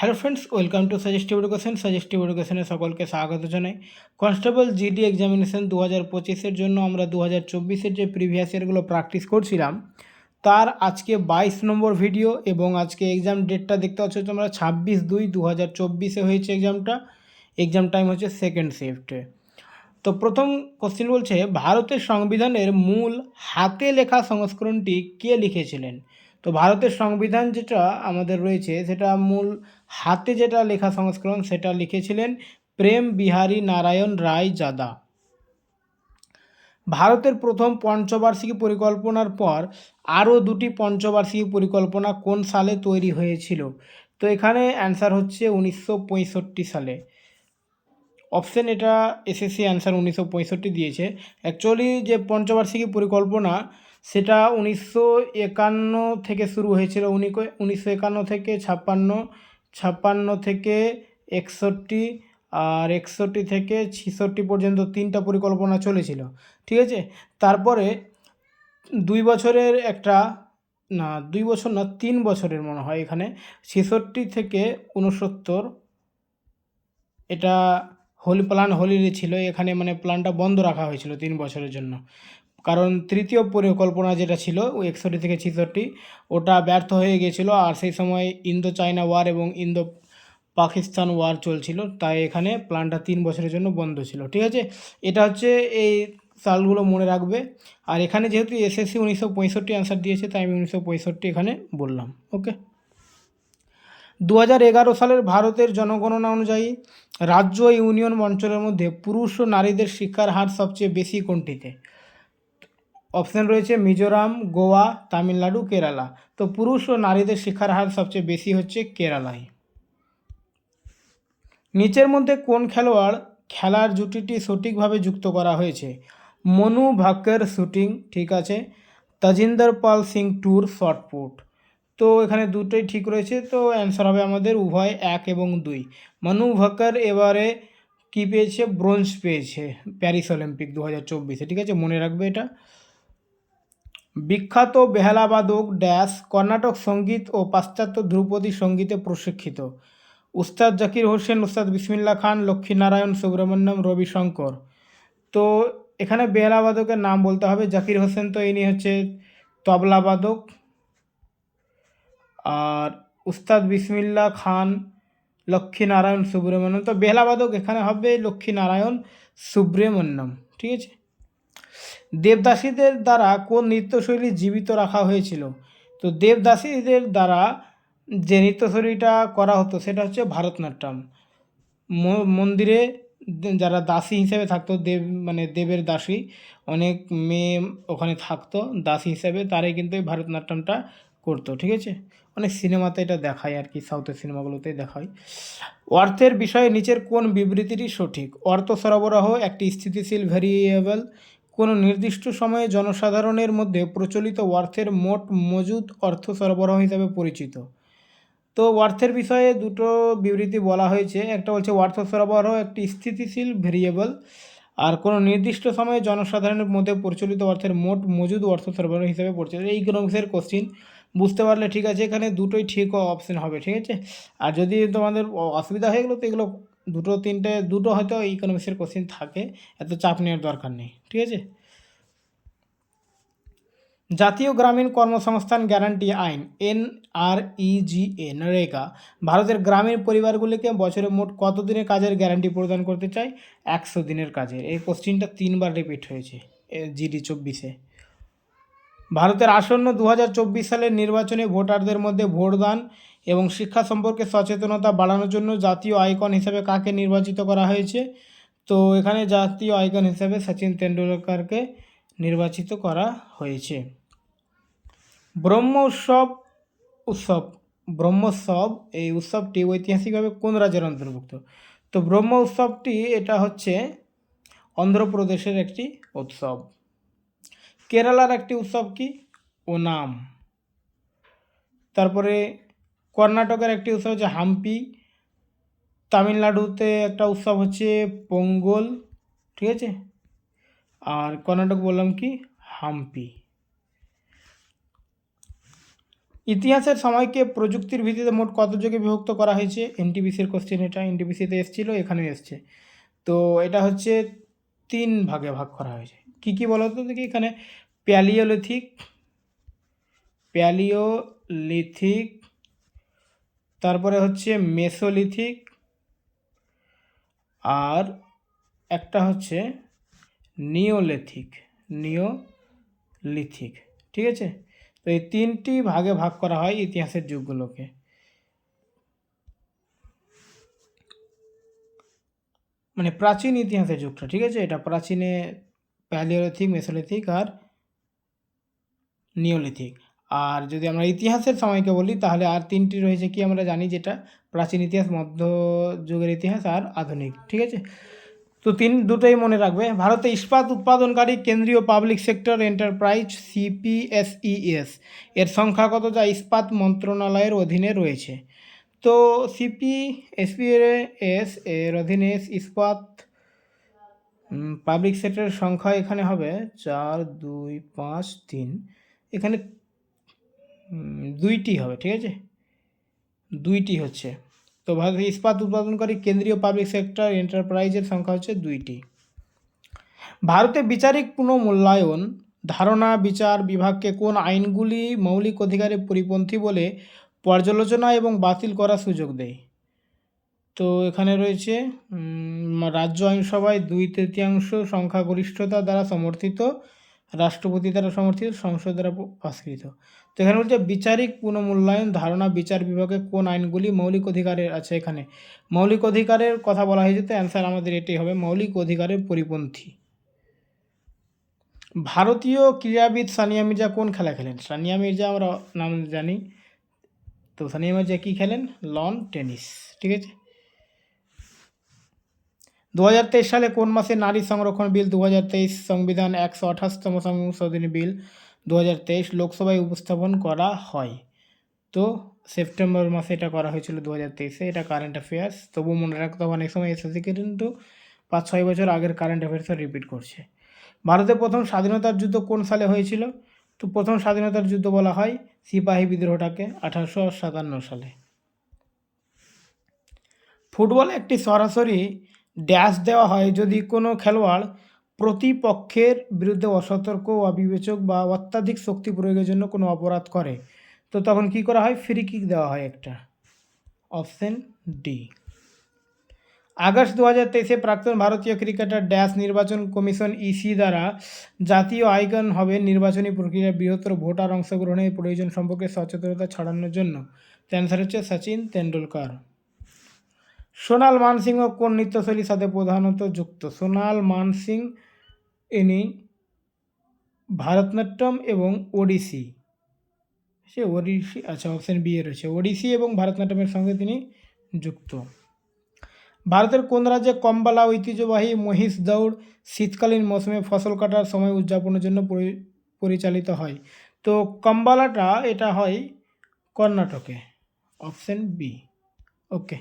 Hello friends, welcome to suggestive education. Suggestive এডুকেশনে সকলকে স্বাগত জানাই। কনস্টেবল জিডি এক্সামিনেশন 2025-এর জন্য আমরা 2024-এর যে প্রিভিয়াস ইয়ারগুলো প্র্যাকটিস করছিলাম তার আজকে 22 নম্বর ভিডিও, এবং আজকে এক্সাম ডেটটা দেখতে পাচ্ছ তোমরা 26/2/2024 হয়েছে এক্সামটা। এক্সাম টাইম হচ্ছে সেকেন্ড শিফটে। তো প্রথম কোশ্চেন বলছে, ভারতের সংবিধানের মূল হাতে লেখা সংস্করণটি কে লিখেছিলেন? তো ভারতের সংবিধান যেটা আমাদের রয়েছে সেটা মূল হাতে যেটা লেখা সংস্করণ সেটা লিখেছিলেন প্রেম বিহারী নারায়ণ রায় জাদা। ভারতের প্রথম পঞ্চবার্ষিকী পরিকল্পনার পর আরও দুটি পঞ্চবার্ষিকী পরিকল্পনা কোন সালে তৈরি হয়েছিল? তো এখানে অ্যান্সার হচ্ছে 1965 সালে। অপশন এটা এসএসসি অ্যান্সার 1965 দিয়েছে। অ্যাকচুয়ালি যে পঞ্চবার্ষিকী পরিকল্পনা সেটা 1951 থেকে শুরু হয়েছিল। 1951 থেকে 56, 56 থেকে 61, আর 61 থেকে 66 পর্যন্ত তিনটা পরিকল্পনা চলেছিল, ঠিক আছে। তারপরে 2 বছরের একটা, না 2 বছর না 3 বছরের মনে হয়, এখানে 66 থেকে 69 এটা হোলিডে ছিল। এখানে মানে প্ল্যানটা বন্ধ রাখা হয়েছিল 3 বছরের জন্য, কারণ তৃতীয় পরিকল্পনা যেটা ছিল 61 থেকে 66 ওটা ব্যর্থ হয়ে গিয়েছিল। আর সেই সময় ইন্দো চায়না ওয়ার এবং ইন্দো পাকিস্তান ওয়ার চলছিল, তাই এখানে প্ল্যানটা 3 বছরের জন্য বন্ধ ছিল, ঠিক আছে। এটা হচ্ছে এই সালগুলো মনে রাখবে। আর এখানে যেহেতু এসএসসি 1965 অ্যান্সার দিয়েছে তাই আমি 1965 এখানে বললাম। ওকে। 2011 সালের ভারতের জনগণনা অনুযায়ী রাজ্য ও ইউনিয়ন অঞ্চলের মধ্যে পুরুষ ও নারীদের শিক্ষার হার সবচেয়ে বেশি কোনটিতে? অপশান রয়েছে মিজোরাম, গোয়া, তামিলনাড়ু, কেরালা। তো পুরুষ ও নারীদের শিক্ষার হার সবচেয়ে বেশি হচ্ছে কেরালায়। নিচের মধ্যে কোন খেলোয়াড় খেলার জুটিটি সঠিকভাবে যুক্ত করা হয়েছে? মনু ভাক্কর শুটিং, ঠিক আছে। Tajinder Pal Singh tour shot put. তো এখানে দুটোই ঠিক রয়েছে, তো অ্যান্সার হবে আমাদের উভয় 1 এবং 2। মনু ভাক্কর এবারে কী পেয়েছে? ব্রোঞ্জ পেয়েছে প্যারিস অলিম্পিক 2024-এ, ঠিক আছে, মনে রাখবে এটা। বিখ্যাত বেহালাবাদক ড্যাশ কর্ণাটক সঙ্গীত ও পাশ্চাত্য ধ্রুপদী সঙ্গীতে প্রশিক্ষিত? উস্তাদ জাকির হোসেন, উস্তাদ বিসমিল্লা খান, লক্ষ্মীনারায়ণ সুব্রমণ্যম, রবিশঙ্কর। তো এখানে বেহালাবাদকের নাম বলতে হবে। জাকির হোসেন তো ইনি হচ্ছে তবলাবাদক, আর উস্তাদ বিসমিল্লা খান, লক্ষ্মীনারায়ণ সুব্রমণ্যম। তো বেহালাবাদক এখানে হবে লক্ষ্মীনারায়ণ সুব্রমণ্যম, ঠিক আছে। দেবদাসীদের দ্বারা কোন নৃত্যশৈলী জীবিত রাখা হয়েছিল? তো দেবদাসীদের দ্বারা যে নৃত্যশৈলীটা করা হতো সেটা হচ্ছে ভারতনাট্যম। মন্দিরে যারা দাসী হিসেবে থাকতো, দেব মানে দেবের দাসী, অনেক মেয়ে ওখানে থাকতো দাসী হিসেবে, তারাই কিন্তু এই ভারতনাট্যমটা করতো, ঠিক আছে। অনেক সিনেমাতে এটা দেখায় আর কি, সাউথের সিনেমাগুলোতে দেখায়। অর্থের বিষয়ে নিচের কোন বিবৃতিটি সঠিক? অর্থ সরবরাহ একটি স্থিতিশীল ভেরিয়েবল কোনো নির্দিষ্ট সময়ে জনসাধারণের মধ্যে প্রচলিত অর্থের মোট মজুদ অর্থ সরবরাহ হিসাবে পরিচিত। তো অর্থের বিষয়ে দুটো বিবৃতি বলা হয়েছে। একটা বলছে অর্থ সরবরাহ একটি স্থিতিশীল ভেরিয়েবল, আর কোনো নির্দিষ্ট সময়ে জনসাধারণের মধ্যে প্রচলিত অর্থের মোট মজুদ অর্থ সরবরাহ হিসাবে পরিচিত। এই ইকোনমিক্সের কোশ্চিন বুঝতে পারলে ঠিক আছে, এখানে দুটোই ঠিক অপশন হবে, ঠিক আছে। আর যদি তোমাদের অসুবিধা হয়ে গেলো তো এগুলো দুটো হয়তো ইকোনমিক্সের কোশ্চিন থাকে, এত চাপ নেওয়ার দরকার নেই, ঠিক আছে। জাতীয় গ্রামীণ কর্মসংস্থান গ্যারান্টি আইন NREGA নরেগা ভারতের গ্রামীণ পরিবারগুলিকে বছরে মোট কত দিনের কাজের গ্যারান্টি প্রদান করতে চায়? 100 দিনের কাজের। এই কোশ্চিনটা 3বার রিপিট হয়েছে জিডি 24-এ। ভারতের আসন্ন 2024 সালের নির্বাচনে ভোটারদের মধ্যে ভোটদান এবং শিক্ষা সম্পর্কে সচেতনতা বাড়ানোর জন্য জাতীয় আইকন হিসেবে কাকে নির্বাচিত করা হয়েছে? তো এখানে জাতীয় আইকন হিসেবে সচিন তেন্ডুলকরকে নির্বাচিত করা হয়েছে। ব্রহ্মোৎসব এই উৎসবটি ঐতিহাসিকভাবে কোন রাজ্যের অন্তর্ভুক্ত? তো ব্রহ্ম উৎসবটি এটা হচ্ছে অন্ধ্রপ্রদেশের একটি উৎসব। কেরালার একটি উৎসব কি? ওনাম। তারপরে কর্ণাটকের একটি উৎসব হচ্ছে হাম্পি। তামিলনাড়ুতে একটা উৎসব হচ্ছে পোঙ্গল, ঠিক আছে। আর কর্ণাটক বললাম কি? হাম্পি। ইতিহাসের সময়কে প্রযুক্তির ভিত্তিতে মোট কত যুগে বিভক্ত করা হয়েছে? এনটিপিসির কোশ্চেন, এটা এনটিপিসিতে এসেছিল, এখানেও এসছে। তো এটা হচ্ছে 3 ভাগে ভাগ করা হয়েছে। কি কি বলো তো দেখি এখানে? প্যালিওলিথিক, তারপরে হচ্ছে মেসোলিথিক, আর একটা হচ্ছে নিওলিথিক। ঠিক আছে, তো এই 3টি ভাগে ভাগ করা হয় ইতিহাসের যুগগুলোকে। মানে প্রাচীন ইতিহাসের যুগটা, ঠিক আছে, এটা প্রাচীনে প্যালিওলিথিক, মেসোলিথিক আর নিওলিথিক। আর যদি আমরা ইতিহাসের সময়কে বলি তাহলে আর 3টি রয়েছে, কি আমরা জানি, যেটা প্রাচীন ইতিহাস, মধ্যযুগের ইতিহাস আর আধুনিক। ঠিক আছে, তো দুটোই মনে রাখবে। ভারতে ইস্পাত উৎপাদনকারী কেন্দ্রীয় পাবলিক সেক্টর এন্টারপ্রাইজ সিপিএসইএস এর সংখ্যা কত, যা ইস্পাত মন্ত্রণালয়ের অধীনে রয়েছে? তো সিপিএসইএস এর অধীনে ইস্পাত পাবলিক সেক্টরের সংখ্যা এখানে হবে 4, 2, 5, 3, এখানে 2টি হবে। ঠিক আছে, 2টি হচ্ছে। তো ভারতে ইস্পাত উৎপাদনকারী কেন্দ্রীয় পাবলিক সেক্টর এন্টারপ্রাইজের সংখ্যা হচ্ছে 2টি। ভারতে বিচারিক পুনর্মূল্যায়ন ধারণা বিচার বিভাগকে কোন আইনগুলি মৌলিক অধিকারের পরিপন্থী বলে পর্যালোচনা এবং বাতিল করার সুযোগ দেয়? তো এখানে রয়েছে রাজ্য আইনসভায় 2/3 সংখ্যাগরিষ্ঠতা দ্বারা সমর্থিত, রাষ্ট্রপতি দ্বারা সমর্থিত, সংসদ দ্বারা পাশকৃত। তো এখানে বলছে বিচারিক পুনর্মূল্যায়ন ধারণা বিচার বিভাগে কোন আইনগুলি মৌলিক অধিকারের আছে। এখানে মৌলিক অধিকারের কথা বলা হয়েছে, তো অ্যান্সার আমাদের এটাই হবে, মৌলিক অধিকারের পরিপন্থী। ভারতীয় ক্রীড়াবিদ সানিয়া মির্জা কোন খেলা খেলেন? সানিয়া মির্জা আমরা নাম জানি, তো সানিয়া মির্জা কী খেলেন? Loan tennis. ঠিক আছে, 2023 সালে কোন মাসে নারী সংরক্ষণ বিল 2023 সংবিধান 128তম সংশোধনী বিল 2023 লোকসভায় উপস্থাপন করা হয়? তো সেপ্টেম্বর মাসে এটা করা হয়েছিল 2023-এ। এটা কারেন্ট অ্যাফেয়ার্স, তবু মনে রাখতে হবে, অনেক সময় এসএসসি কিন্তু 5-6 বছর আগের কারেন্ট অ্যাফেয়ার্সও রিপিট করছে। ভারতের প্রথম স্বাধীনতার যুদ্ধ কোন সালে হয়েছিল? তো প্রথম স্বাধীনতার যুদ্ধ বলা হয় সিপাহী বিদ্রোহটাকে, 1857 সালে। ফুটবলে একটি সরাসরি ড্যাশ দেওয়া হয় যদি কোনো খেলোয়াড় প্রতিপক্ষের বিরুদ্ধে অসতর্ক, অবিবেচক বা অত্যাধিক শক্তি প্রয়োগের জন্য কোনো অপরাধ করে, তো তখন কি করা হয়? ফ্রি কিক দেওয়া হয় একটা, অপশন ডি। আগস্ট 2023-এ প্রাক্তন ভারতীয় ক্রিকেটার ড্যাশ নির্বাচন কমিশন ইসি দ্বারা জাতীয় আইকন হবে নির্বাচনী প্রক্রিয়ায় বৃহত্তর ভোটার অংশগ্রহণের প্রয়োজন সম্পর্কে সচেতনতা ছড়ানোর জন্য। অ্যান্সার হচ্ছে সচিন তেন্ডুলকর। সোনাল মানসিংহ কোন নৃত্যশৈলীর সাথে প্রধানত যুক্ত? সোনাল মানসিং ইনি ভারতনাট্যম এবং ওড়িশি, আচ্ছা অপশন বি এ রয়েছে, ওড়িশি এবং ভারতনাট্যমের সঙ্গে তিনি যুক্ত। ভারতের কোন রাজ্যে কম্বালা ঐতিহ্যবাহী মহিষ দৌড় শীতকালীন মৌসুমে ফসল কাটার সময় উদযাপনের জন্য পরিচালিত হয়? তো কম্বালাটা এটা হয় কর্ণাটকে, অপশন বি। ওকে।